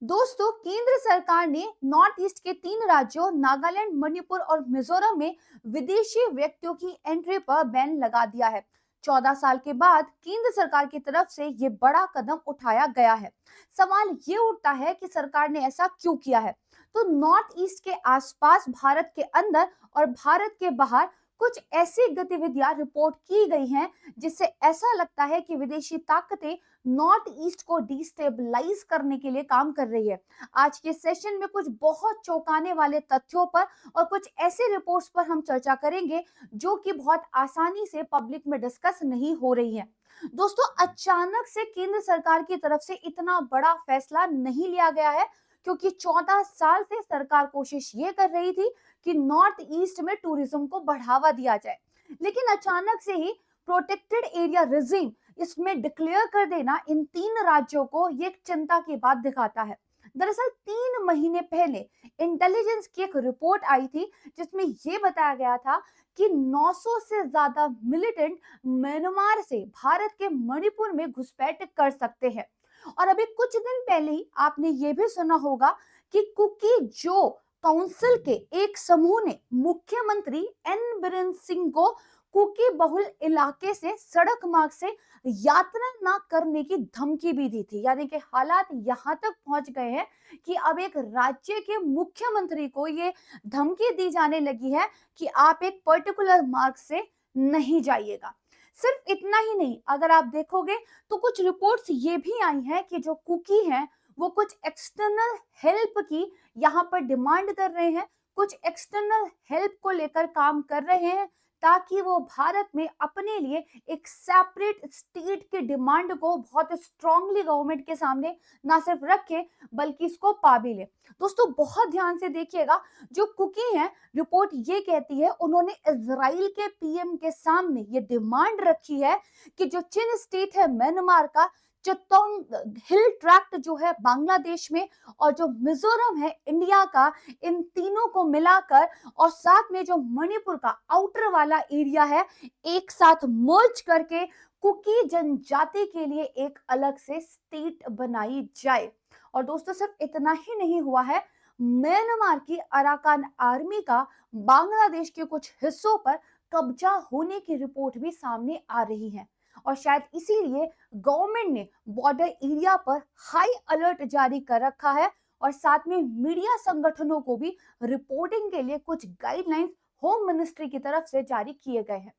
दोस्तों, केंद्र सरकार ने नॉर्थ ईस्ट के 3 राज्यों नागालैंड, मणिपुर और मिजोरम में विदेशी व्यक्तियों की एंट्री पर बैन लगा दिया है। 14 साल के बाद केंद्र सरकार की तरफ से ये बड़ा कदम उठाया गया है। सवाल ये उठता है कि सरकार ने ऐसा क्यों किया है। तो नॉर्थ ईस्ट के आसपास, भारत के अंदर और भारत के बाहर कुछ ऐसी गतिविधियां रिपोर्ट की गई हैं जिससे ऐसा लगता है कि विदेशी ताकतें नॉर्थ ईस्ट को डिस्टेबलाइज करने के लिए काम कर रही है। आज के सेशन में कुछ बहुत चौंकाने वाले तथ्यों पर और कुछ ऐसे रिपोर्ट्स पर हम चर्चा करेंगे जो कि बहुत आसानी से पब्लिक में डिस्कस नहीं हो रही है। दोस्तों, अचानक से केंद्र सरकार की तरफ से इतना बड़ा फैसला नहीं लिया गया है, क्योंकि 14 साल से सरकार कोशिश ये कर रही थी कि नॉर्थ ईस्ट में टूरिज्म को बढ़ावा दिया जाए। लेकिन अचानक से ही प्रोटेक्टेड एरिया रिजीम इसमें डिक्लेयर कर देना इन 3 राज्यों को ये एक चिंता की बात दिखाता है। दरअसल 3 महीने पहले इंटेलिजेंस की एक रिपोर्ट आई थी जिसमें यह बताया गया था कि 900 से ज्यादा मिलिटेंट म्यांमार से भारत के मणिपुर में घुसपैठ कर सकते हैं। और अभी कुछ दिन पहले ही आपने ये भी सुना होगा कि कुकी जो काउंसिल के एक समूह ने मुख्यमंत्री एन बिरेन सिंह को कुकी बहुल इलाके से सड़क मार्ग से यात्रा ना करने की धमकी भी दी थी। यानी कि हालात यहां तक पहुंच गए हैं कि अब एक राज्य के मुख्यमंत्री को ये धमकी दी जाने लगी है कि आप एक पर्टिकुलर मार्ग से नहीं जाइएगा। सिर्फ इतना ही नहीं, अगर आप देखोगे तो कुछ रिपोर्ट्स ये भी आई हैं कि जो कुकी हैं वो कुछ एक्सटर्नल हेल्प की यहाँ पर डिमांड कर रहे हैं, कुछ एक्सटर्नल हेल्प को लेकर काम कर रहे हैं, ताकि वो भारत में अपने लिए एक सेपरेट स्टेट के डिमांड को बहुत स्ट्रांगली गवर्नमेंट के सामने ना सिर्फ रखे बल्कि इसको पा भी ले। दोस्तों, बहुत ध्यान से देखिएगा, जो कुकी हैं, रिपोर्ट ये कहती है उन्होंने इजराइल के पीएम के सामने ये डिमांड रखी है कि जो चिन स्टेट है म्यांमार का, चित्तौंग हिल ट्रैक्ट जो है बांग्लादेश में, और जो मिजोरम है इंडिया का, इन तीनों को मिलाकर और साथ में जो मणिपुर का आउटर वाला एरिया है, एक साथ मर्ज करके कुकी जनजाति के लिए एक अलग से स्टेट बनाई जाए। और दोस्तों, सिर्फ इतना ही नहीं हुआ है, म्यांमार की अराकान आर्मी का बांग्लादेश के कुछ हिस्सों पर कब्जा होने की रिपोर्ट भी सामने आ रही है। और शायद इसीलिए गवर्नमेंट ने बॉर्डर एरिया पर हाई अलर्ट जारी कर रखा है और साथ में मीडिया संगठनों को भी रिपोर्टिंग के लिए कुछ गाइडलाइंस होम मिनिस्ट्री की तरफ से जारी किए गए हैं।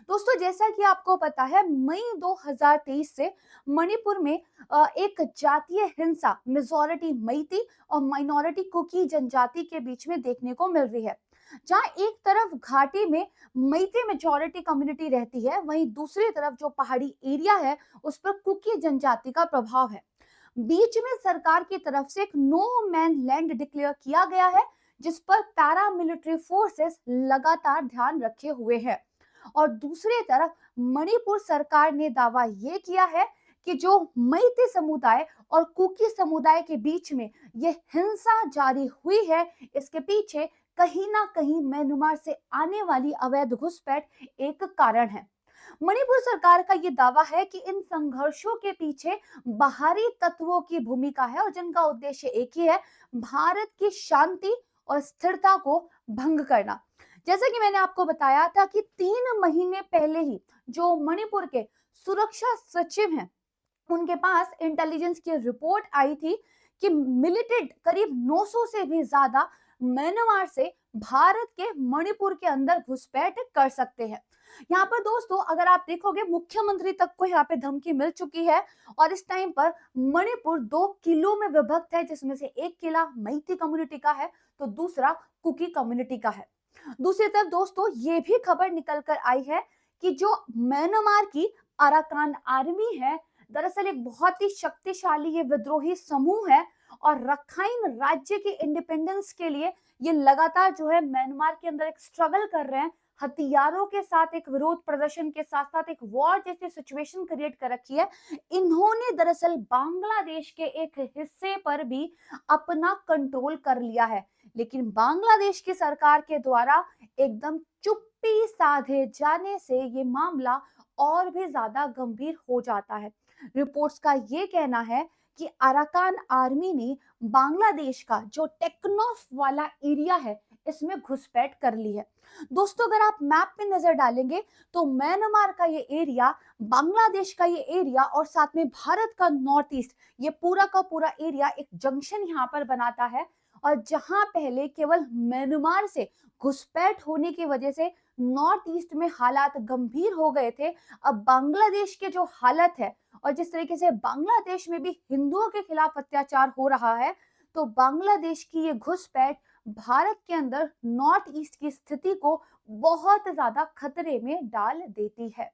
दोस्तों, जैसा कि आपको पता है, मई 2023 से मणिपुर में एक जातीय हिंसा मेजॉरिटी मैती और माइनॉरिटी कुकी जनजाति के बीच में देखने को मिल रही है। जहां एक तरफ घाटी में मैती मेजॉरिटी कम्युनिटी रहती है, वहीं दूसरी तरफ जो पहाड़ी एरिया है उस पर कुकी जनजाति का प्रभाव है। बीच में सरकार की तरफ से एक नो मैन लैंड डिक्लेयर किया गया है, जिस पर पैरामिलिट्री फोर्सेस लगातार ध्यान रखे हुए हैं। और दूसरी तरफ मणिपुर सरकार ने दावा ये किया है कि जो मैती समुदाय और कुकी समुदाय के बीच में ये हिंसा जारी हुई है, इसके पीछे कहीं ना कहीं म्यांमार से आने वाली अवैध घुसपैठ एक कारण है। मणिपुर सरकार का ये दावा है कि इन संघर्षों के पीछे बाहरी तत्वों की भूमिका है और जिनका उद्देश्य एक ही है, भारत की शांति और स्थिरता को भंग करना। जैसा कि मैंने आपको बताया था कि 3 महीने पहले ही जो मणिपुर के सुरक्षा सचिव हैं, उनके पास इंटेलिजेंस की रिपोर्ट आई थी कि मिलिटेंट करीब 900 से भी ज्यादा म्यांमार से भारत के मणिपुर के अंदर घुसपैठ कर सकते हैं। यहाँ पर दोस्तों, अगर आप देखोगे, मुख्यमंत्री तक को यहाँ पे धमकी मिल चुकी है और इस टाइम पर मणिपुर 2 किलों में विभक्त है, जिसमें से एक किला मैती कम्युनिटी का है तो दूसरा कुकी कम्युनिटी का है। दूसरी तरफ दोस्तों, ये भी खबर निकल कर आई है कि जो म्यांमार की अराकान आर्मी है, दरअसल एक बहुत ही शक्तिशाली ये विद्रोही समूह है और रखाइन राज्य के इंडिपेंडेंस के लिए ये लगातार जो है म्यांमार के अंदर एक स्ट्रगल कर रहे हैं। हथियारों के साथ एक विरोध प्रदर्शन के साथ साथ एक वॉर जैसी सिचुएशन क्रिएट कर रखी है। इन्होंने दरअसल बांग्लादेश के एक हिस्से पर भी अपना कंट्रोल कर लिया है, लेकिन बांग्लादेश की सरकार के द्वारा एकदम चुप्पी साधे जाने से ये मामला और भी ज्यादा गंभीर हो जाता है। रिपोर्ट्स का ये कहना है कि अराकान आर्मी ने बांग्लादेश का जो टेक्नोफ वाला एरिया है इसमें घुसपैठ कर ली है। दोस्तों अगर आप मैप पे नजर डालेंगे तो म्यांमार का ये एरिया, बांग्लादेश का ये एरिया और साथ में भारत का नॉर्थ ईस्ट, ये पूरा का पूरा एरिया एक जंक्शन यहाँ पर बनाता है। और जहां पहले केवल म्यांमार से घुसपैठ होने की वजह से नॉर्थ ईस्ट में हालात गंभीर हो गए थे, अब बांग्लादेश के जो हालत है और जिस तरीके से बांग्लादेश में भी हिंदुओं के खिलाफ अत्याचार हो रहा है, तो बांग्लादेश की ये घुसपैठ भारत के अंदर नॉर्थ ईस्ट की स्थिति को बहुत ज्यादा खतरे में डाल देती है।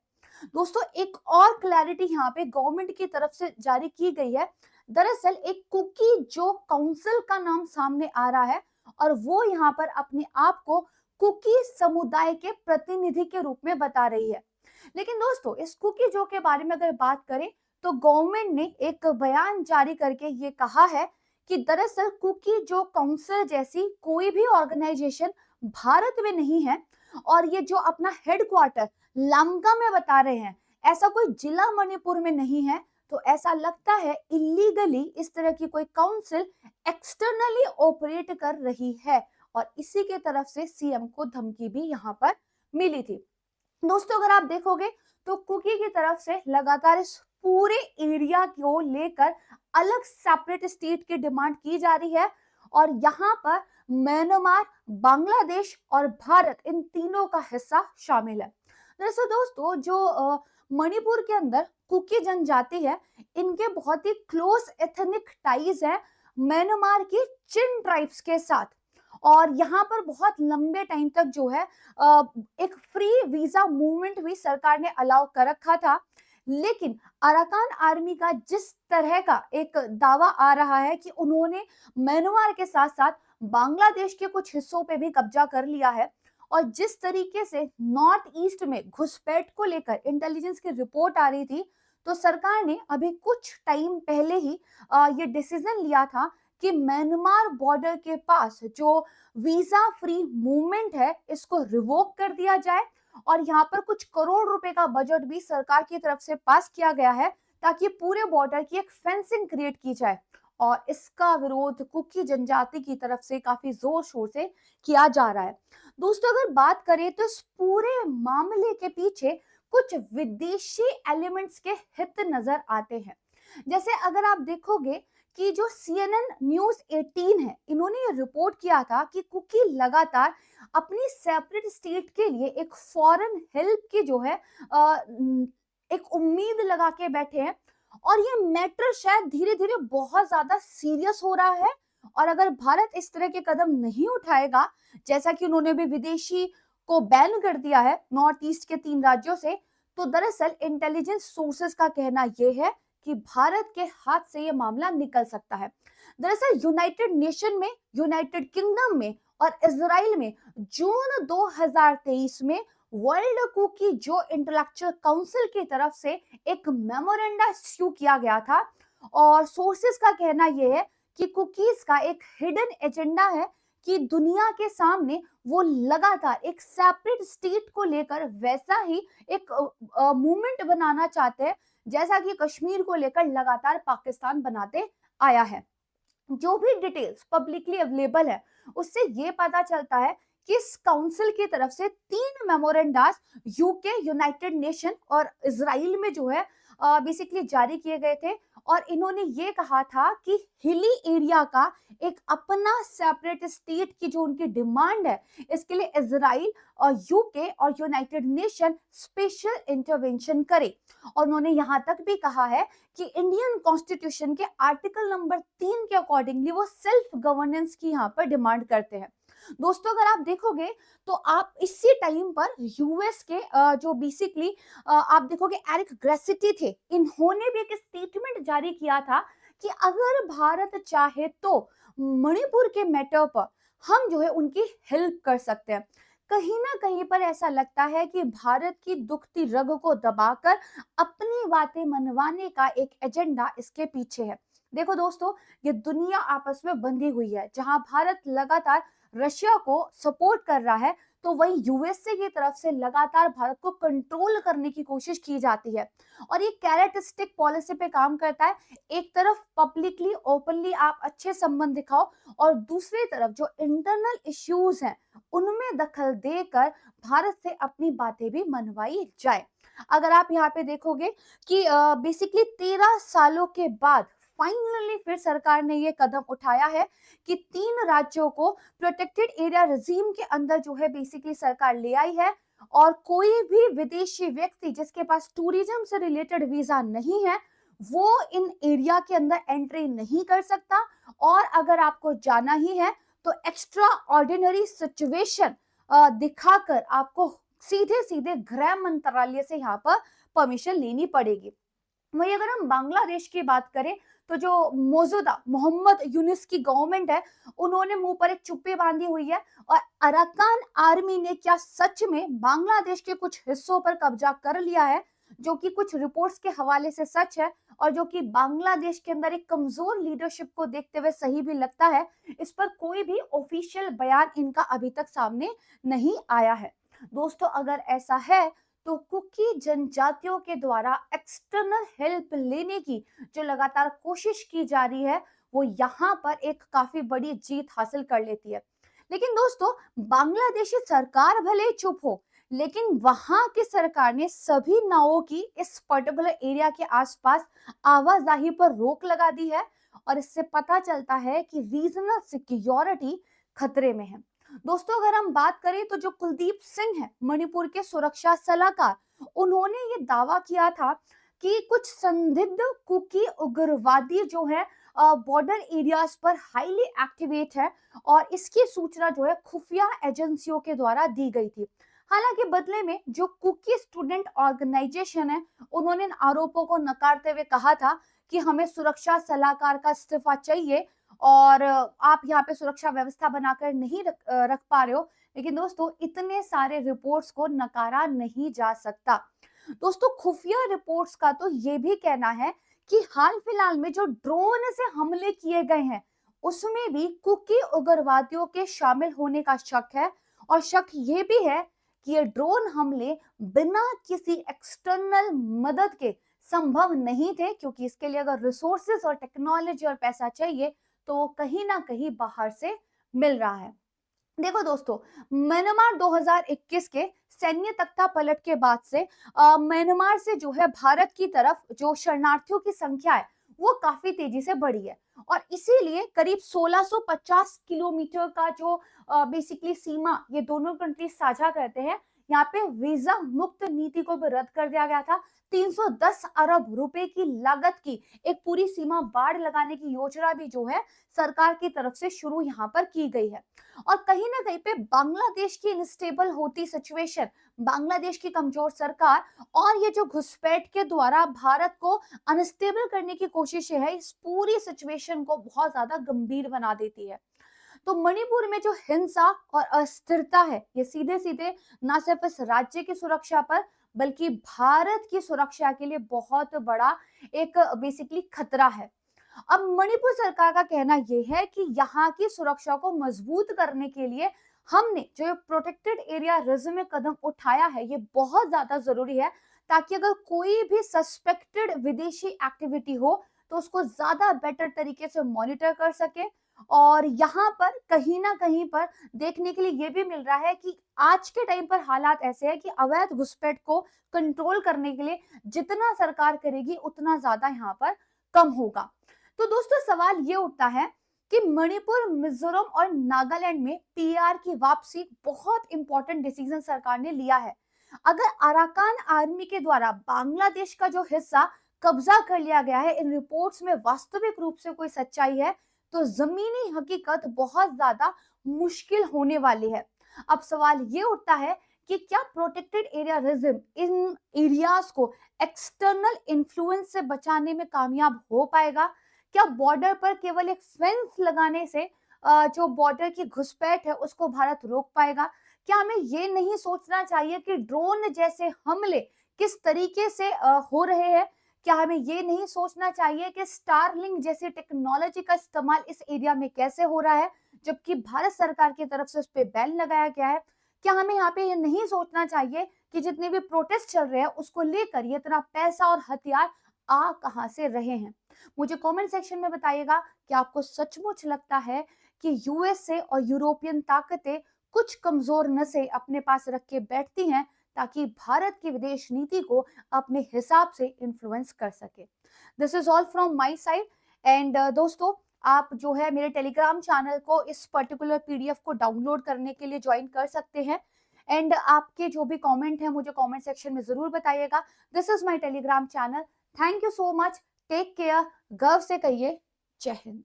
दोस्तों एक और क्लैरिटी यहाँ पे गवर्नमेंट की तरफ से जारी की गई है। दरअसल एक कुकी जो काउंसिल का नाम सामने आ रहा है और वो यहाँ पर अपने आप को कुकी समुदाय के प्रतिनिधि के रूप में बता रही है। लेकिन दोस्तों इस कुकी जो के बारे में अगर बात करें तो गवर्नमेंट ने एक बयान जारी करके ये कहा है कि दरअसल कुकी जो काउंसिल जैसी कोई भी ऑर्गेनाइजेशन भारत में नहीं है और ये जो अपना हेडक्वार्टर लामगा में बता रहे हैं, ऐसा कोई जिला मणिपुर में नहीं है। तो ऐसा लगता है इलीगली इस तरह की कोई काउंसिल एक्सटर्नली ऑपरेट कर रही है और इसी के तरफ से सीएम को धमकी भी यहाँ पर मिली थी। दोस्तों अगर आप देखोगे तो कुकी की तरफ से लगातार इस पूरे एरिया को लेकर अलग सेपरेट स्टेट की डिमांड की जा रही है और यहाँ पर म्यांमार, बांग्लादेश और भारत इन तीनों का हिस्सा शामिल है। दरअसल दोस्तों जो मणिपुर के अंदर कुकी जनजाति है, इनके बहुत ही क्लोज एथनिक टाइज है म्यांमार की चिन ट्राइब्स के साथ और यहाँ पर बहुत लंबे टाइम तक जो है एक फ्री वीजा मूवमेंट भी सरकार ने अलाउ कर रखा था। लेकिन अराकान आर्मी का जिस तरह का एक दावा आ रहा है कि उन्होंने म्यांमार के साथ साथ बांग्लादेश के कुछ हिस्सों पे भी कब्जा कर लिया है और जिस तरीके से नॉर्थ ईस्ट में घुसपैठ को लेकर इंटेलिजेंस की रिपोर्ट आ रही थी, तो सरकार ने अभी कुछ टाइम पहले ही ये डिसीजन लिया था कि म्यांमार बॉर्डर के पास जो वीजा फ्री मूवमेंट है इसको रिवोक कर दिया जाए और यहाँ पर कुछ करोड़ रुपए का बजट भी सरकार की तरफ से पास किया गया है ताकि पूरे बॉर्डर की एक फेंसिंग क्रिएट की जाए। और इसका विरोध कुकी जनजाति की तरफ से काफी जोर शोर से किया जा रहा है। दोस्तों अगर बात करें तो इस पूरे मामले के पीछे कुछ विदेशी एलिमेंट्स के हित नजर आते हैं। जैसे अगर आप देखोगे कि जो CNN न्यूज 18 है, इन्होंने ये रिपोर्ट किया था कि कुकी लगातार अपनी सेपरेट स्टेट के लिए एक फॉरेन हेल्प की जो है एक उम्मीद लगा के बैठे हैं और ये मैटर शायद धीरे धीरे बहुत ज्यादा सीरियस हो रहा है और अगर भारत इस तरह के कदम नहीं उठाएगा, जैसा कि उन्होंने भी विदेशी को बैन कर दिया है नॉर्थ ईस्ट के 3 राज्यों से, तो दरअसल इंटेलिजेंस सोर्सेस का कहना यह है कि भारत के हाथ से यह मामला निकल सकता है। दरअसल यूनाइटेड नेशन में, यूनाइटेड किंगडम में और इजराइल में जून 2023 में वर्ल्ड कुकी जो इंटेलेक्चुअल काउंसिल की तरफ से एक मेमोरेंडा इश्यू किया गया था और सोर्सेस का कहना यह है कि कुकीज का एक हिडन एजेंडा है कि दुनिया के सामने वो लगातार एक सेपरेट स्टेट को लेकर वैसा ही एक मूवमेंट बनाना चाहते हैं जैसा कि कश्मीर को लेकर लगातार पाकिस्तान बनाते आया है। जो भी डिटेल्स पब्लिकली अवेलेबल है उससे ये पता चलता है कि इस काउंसिल की तरफ से 3 मेमोरेंडास यूके, यूनाइटेड नेशन और इजराइल में जो है बेसिकली जारी किए गए थे और इन्होंने ये कहा था कि हिली एरिया का एक अपना सेपरेट स्टेट की जो उनकी डिमांड है, इसके लिए इजराइल और यूके और यूनाइटेड नेशन स्पेशल इंटरवेंशन करे। और उन्होंने यहाँ तक भी कहा है कि इंडियन कॉन्स्टिट्यूशन के आर्टिकल नंबर 3 के अकॉर्डिंगली वो सेल्फ गवर्नेंस की यहाँ पर डिमांड करते हैं। दोस्तों अगर आप देखोगे तो आप इसी टाइम पर यूएस के जो बेसिकली आप देखोगे एरिक ग्रेसिटी थे, इन्होंने भी एक स्टेटमेंट जारी किया था कि अगर भारत चाहे तो मणिपुर के मैटर पर हम जो है उनकी हेल्प कर सकते हैं। कहीं ना कहीं पर ऐसा लगता है कि भारत की दुखती रग को दबाकर अपनी बातें मनवाने का एक एजेंडा इसके पीछे है। देखो दोस्तों, ये दुनिया आपस में बंधी हुई है, जहां भारत लगातार रशिया को सपोर्ट कर रहा है, तो वहीं यूएसए की तरफ से लगातार भारत को कंट्रोल करने की कोशिश की जाती है। और ये कैरेट स्टिक पॉलिसी पे काम करता है। एक तरफ पब्लिकली ओपनली आप अच्छे संबंध दिखाओ और दूसरी तरफ जो इंटरनल इश्यूज हैं उनमें दखल देकर भारत से अपनी बातें भी मनवाई जाए। अगर आप यहाँ पे देखोगे कि बेसिकली 13 सालों के बाद फाइनली फिर सरकार ने ये कदम उठाया है कि 3 राज्यों को प्रोटेक्टेड एरिया रेजिम के अंदर जो है बेसिकली सरकार ले आई है। और कोई भी विदेशी व्यक्ति जिसके पास टूरिज्म से रिलेटेड वीजा नहीं है वो इन एरिया के अंदर एंट्री नहीं कर सकता। और अगर आपको जाना ही है तो एक्स्ट्रा ऑर्डिनरी सिचुएशन दिखाकर आपको सीधे सीधे गृह मंत्रालय से यहाँ पर परमिशन लेनी पड़ेगी। वही अगर हम बांग्लादेश की बात करें तो जो मौजूदा मोहम्मद यूनिस की गवर्नमेंट है उन्होंने मुंह पर एक चुप्पी बांधी हुई है। और अराकान आर्मी ने क्या सच में बांग्लादेश के कुछ हिस्सों पर कब्जा कर लिया है, जो कि कुछ रिपोर्ट्स के हवाले से सच है और जो कि बांग्लादेश के अंदर एक कमजोर लीडरशिप को देखते हुए सही भी लगता है। इस पर कोई भी ऑफिशियल बयान इनका अभी तक सामने नहीं आया है। दोस्तों अगर ऐसा है तो कुकी जनजातियों के द्वारा एक्सटर्नल हेल्प लेने की जो लगातार कोशिश की जा रही है वो यहाँ पर एक काफी बड़ी जीत हासिल कर लेती है। लेकिन दोस्तों बांग्लादेशी सरकार भले ही चुप हो लेकिन वहां की सरकार ने सभी नावों की इस पर्टिकुलर एरिया के आसपास आवाजाही पर रोक लगा दी है। और इससे पता चलता है कि रीजनल सिक्योरिटी खतरे में है। दोस्तों अगर हम बात करें तो जो कुलदीप सिंह है मणिपुर के सुरक्षा सलाहकार, उन्होंने ये दावा किया था कि कुछ संदिग्ध कुकी उग्रवादी जो है बॉर्डर एरियाज पर हाईली एक्टिवेट है और इसकी सूचना जो है खुफिया एजेंसियों के द्वारा दी गई थी। हालांकि बदले में जो कुकी स्टूडेंट ऑर्गेनाइजेशन है उन्होंने इन आरोपों को नकारते हुए कहा था कि हमें सुरक्षा सलाहकार का इस्तीफा चाहिए और आप यहाँ पे सुरक्षा व्यवस्था बनाकर नहीं रख पा रहे हो। लेकिन दोस्तों इतने सारे रिपोर्ट्स को नकारा नहीं जा सकता। दोस्तों खुफिया रिपोर्ट्स का तो ये भी कहना है कि हाल फिलहाल में जो ड्रोन से हमले किए गए हैं उसमें भी कुकी उग्रवादियों के शामिल होने का शक है। और शक ये भी है कि ये ड्रोन हमले बिना किसी एक्सटर्नल मदद के संभव नहीं थे, क्योंकि इसके लिए अगर रिसोर्सेज और टेक्नोलॉजी और पैसा चाहिए तो वो कहीं ना कहीं बाहर से मिल रहा है। देखो दोस्तों म्यांमार 2021 के सैन्य तख्ता पलट के बाद से म्यांमार से जो है भारत की तरफ जो शरणार्थियों की संख्या है वो काफी तेजी से बढ़ी है। और इसीलिए करीब 1650 किलोमीटर का जो बेसिकली सीमा ये दोनों कंट्री साझा करते हैं, यहाँ पे वीजा मुक्त नीति को भी रद्द कर दिया गया था। 310 अरब रुपए की लागत की एक पूरी सीमा बाढ़ लगाने की योजना भी जो है सरकार की तरफ से शुरू यहाँ पर की गई है। और कहीं ना कहीं पे बांग्लादेश की इनस्टेबल होती सिचुएशन, बांग्लादेश की कमजोर सरकार और ये जो घुसपैठ के द्वारा भारत को अनस्टेबल करने की कोशिश है इस पूरी सिचुएशन को बहुत ज्यादा गंभीर बना देती है। तो मणिपुर में जो हिंसा और अस्थिरता है ये सीधे सीधे न सिर्फ इस राज्य की सुरक्षा पर बल्कि भारत की सुरक्षा के लिए बहुत बड़ा एक बेसिकली खतरा है। अब मणिपुर सरकार का कहना यह है कि यहाँ की सुरक्षा को मजबूत करने के लिए हमने जो प्रोटेक्टेड एरिया रिजर्व में कदम उठाया है ये बहुत ज्यादा जरूरी है, ताकि अगर कोई भी सस्पेक्टेड विदेशी एक्टिविटी हो तो उसको ज्यादा बेटर तरीके से मॉनिटर कर सके। और यहाँ पर कहीं ना कहीं पर देखने के लिए ये भी मिल रहा है कि आज के टाइम पर हालात ऐसे हैं कि अवैध घुसपैठ को कंट्रोल करने के लिए जितना सरकार करेगी उतना ज्यादा यहाँ पर कम होगा। तो दोस्तों सवाल ये उठता है कि मणिपुर, मिजोरम और नागालैंड में पीआर की वापसी बहुत इंपॉर्टेंट डिसीजन सरकार ने लिया है। अगर अराकान आर्मी के द्वारा बांग्लादेश का जो हिस्सा कब्जा कर लिया गया है इन रिपोर्ट्स में वास्तविक रूप से कोई सच्चाई है तो जमीनी हकीकत बहुत ज्यादा मुश्किल होने वाली है। अब सवाल ये उठता है कि क्या प्रोटेक्टेड एरिया रिजिम इन एरियाज को एक्सटर्नल इन्फ्लुएंस से बचाने में कामयाब हो पाएगा? क्या बॉर्डर पर केवल एक फेंस लगाने से जो बॉर्डर की घुसपैठ है उसको भारत रोक पाएगा? क्या हमें ये नहीं सोचना चाहिए कि ड्रोन जैसे हमले किस तरीके से हो रहे हैं? क्या हमें ये नहीं सोचना चाहिए कि स्टारलिंक जैसी टेक्नोलॉजी का इस्तेमाल इस एरिया में कैसे हो रहा है, जबकि भारत सरकार की तरफ से उस पर बैन लगाया गया है? क्या हमें यहाँ पे ये नहीं सोचना चाहिए कि जितने भी प्रोटेस्ट चल रहे हैं उसको लेकर ये इतना पैसा और हथियार आ कहाँ से रहे हैं? मुझे कमेंट सेक्शन में बताइएगा कि आपको सचमुच लगता है कि यूएसए और यूरोपियन ताकतें कुछ कमजोर नसें अपने पास रख के बैठती हैं ताकि भारत की विदेश नीति को अपने हिसाब से इन्फ्लुएंस कर सके। This is all from my side. And दोस्तों, आप जो है मेरे टेलीग्राम चैनल को इस पर्टिकुलर पीडीएफ को डाउनलोड करने के लिए ज्वाइन कर सकते हैं। एंड आपके जो भी कमेंट है मुझे कमेंट सेक्शन में जरूर बताइएगा। This is my Telegram channel. Thank you so much. Take care. गर्व से कहिए जय हिंद।